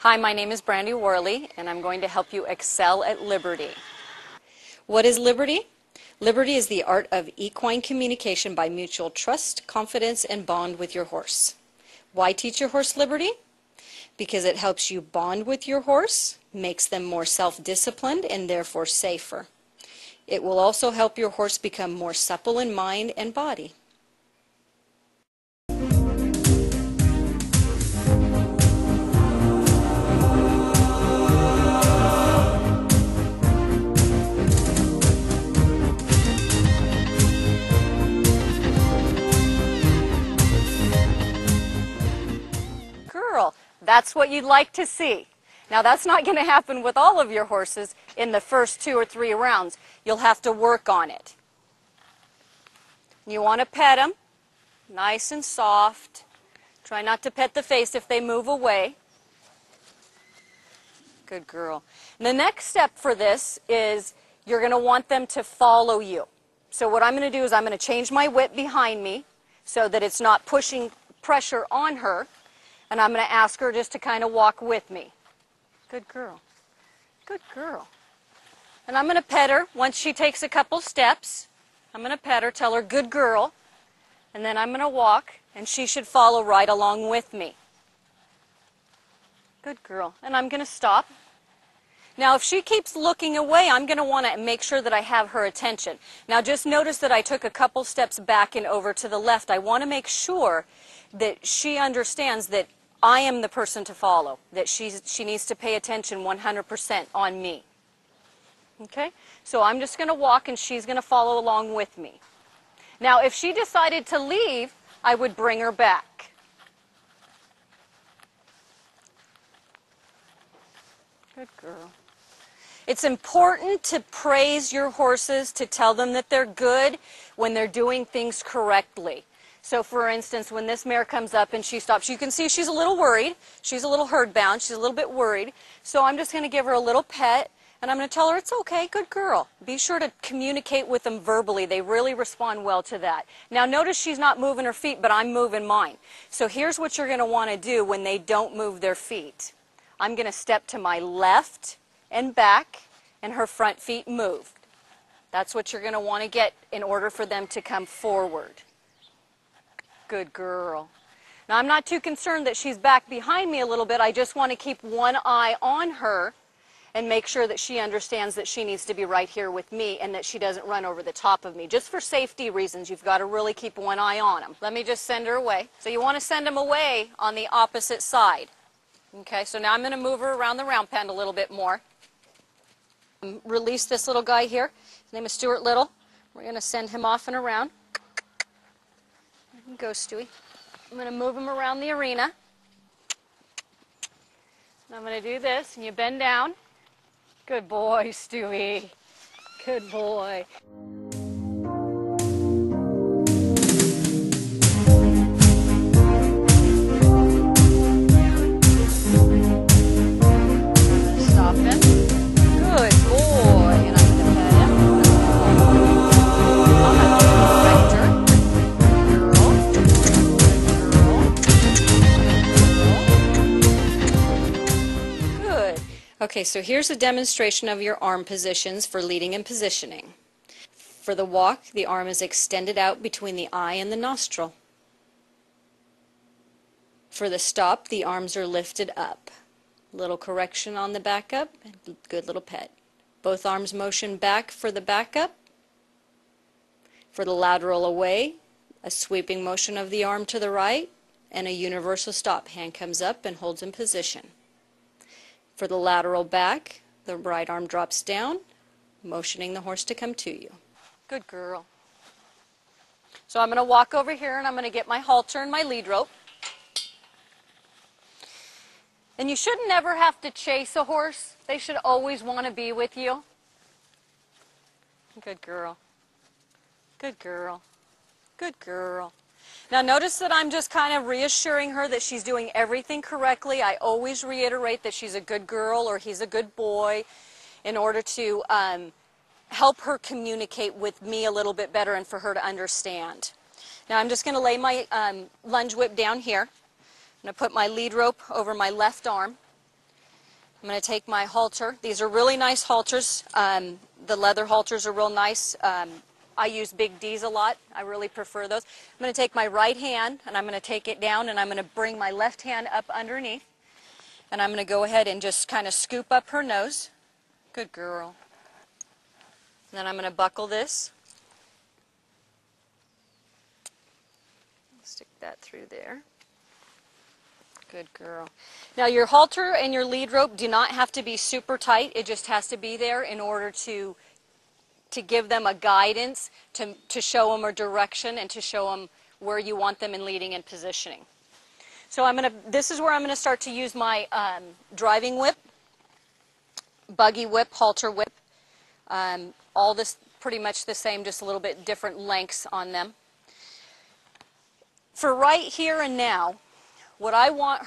Hi, my name is Brandy Worley, and I'm going to help you excel at liberty. What is liberty? Liberty is the art of equine communication by mutual trust, confidence, and bond with your horse. Why teach your horse liberty? Because it helps you bond with your horse, makes them more self-disciplined and therefore safer. It will also help your horse become more supple in mind and body. Girl, that's what you'd like to see. Now that's not going to happen with all of your horses in the first 2 or 3 rounds. You'll have to work on it. You want to pet them, nice and soft. Try not to pet the face if they move away. Good girl. And the next step for this is you're going to want them to follow you. So what I'm going to do is I'm going to change my whip behind me so that it's not pushing pressure on her. And I'm going to ask her just to kind of walk with me. Good girl. Good girl. And I'm going to pet her once she takes a couple steps. I'm going to pet her, tell her, good girl. And then I'm going to walk, and she should follow right along with me. Good girl. And I'm going to stop. Now, if she keeps looking away, I'm going to want to make sure that I have her attention. Now, just notice that I took a couple steps back and over to the left. I want to make sure that she understands that I am the person to follow, that she needs to pay attention 100% on me. Okay? So I'm just going to walk, and she's going to follow along with me. Now, if she decided to leave, I would bring her back. Good girl. It's important to praise your horses, to tell them that they're good when they're doing things correctly. So, for instance, when this mare comes up and she stops, you can see she's a little worried. She's a little herd-bound. She's a little bit worried. So I'm just going to give her a little pet, and I'm going to tell her, it's okay, good girl. Be sure to communicate with them verbally. They really respond well to that. Now, notice she's not moving her feet, but I'm moving mine. So here's what you're going to want to do when they don't move their feet. I'm going to step to my left and back, and her front feet moved. That's what you're going to want to get in order for them to come forward. Good girl. Now, I'm not too concerned that she's back behind me a little bit. I just want to keep one eye on her and make sure that she understands that she needs to be right here with me and that she doesn't run over the top of me. Just for safety reasons, you've got to really keep one eye on them. Let me just send her away. So you want to send them away on the opposite side. Okay, so now I'm going to move her around the round pen a little bit more. Release this little guy here. His name is Stuart Little. We're going to send him off and around. Go, Stewie. I'm going to move him around the arena. And I'm going to do this, and you bend down. Good boy, Stewie. Good boy. Stop him. Good boy. And I'm going to pet him. I'm going to correct her. Okay, so here's a demonstration of your arm positions for leading and positioning. For the walk, the arm is extended out between the eye and the nostril. For the stop, the arms are lifted up. Little correction on the back up, and good little pet. Both arms motion back for the back up. For the lateral away, a sweeping motion of the arm to the right, and a universal stop. Hand comes up and holds in position. For the lateral back, the right arm drops down, motioning the horse to come to you. Good girl. So I'm going to walk over here, and I'm going to get my halter and my lead rope. And you should never have to chase a horse. They should always want to be with you. Good girl. Good girl. Good girl. Now notice that I'm just kind of reassuring her that she's doing everything correctly. I always reiterate that she's a good girl or he's a good boy in order to help her communicate with me a little bit better and for her to understand. Now I'm just going to lay my lunge whip down here. I'm going to put my lead rope over my left arm. I'm going to take my halter. These are really nice halters. The leather halters are real nice. I use Big D's a lot. I really prefer those. I'm going to take my right hand and I'm going to take it down and I'm going to bring my left hand up underneath. And I'm going to go ahead and just kind of scoop up her nose. Good girl. And then I'm going to buckle this. Stick that through there. Good girl. Now your halter and your lead rope do not have to be super tight. It just has to be there in order to give them a guidance, to show them a direction, and to show them where you want them in leading and positioning. So this is where I'm going to start to use my driving whip, buggy whip, halter whip. All this pretty much the same, just a little bit different lengths on them. For right here and now, what I want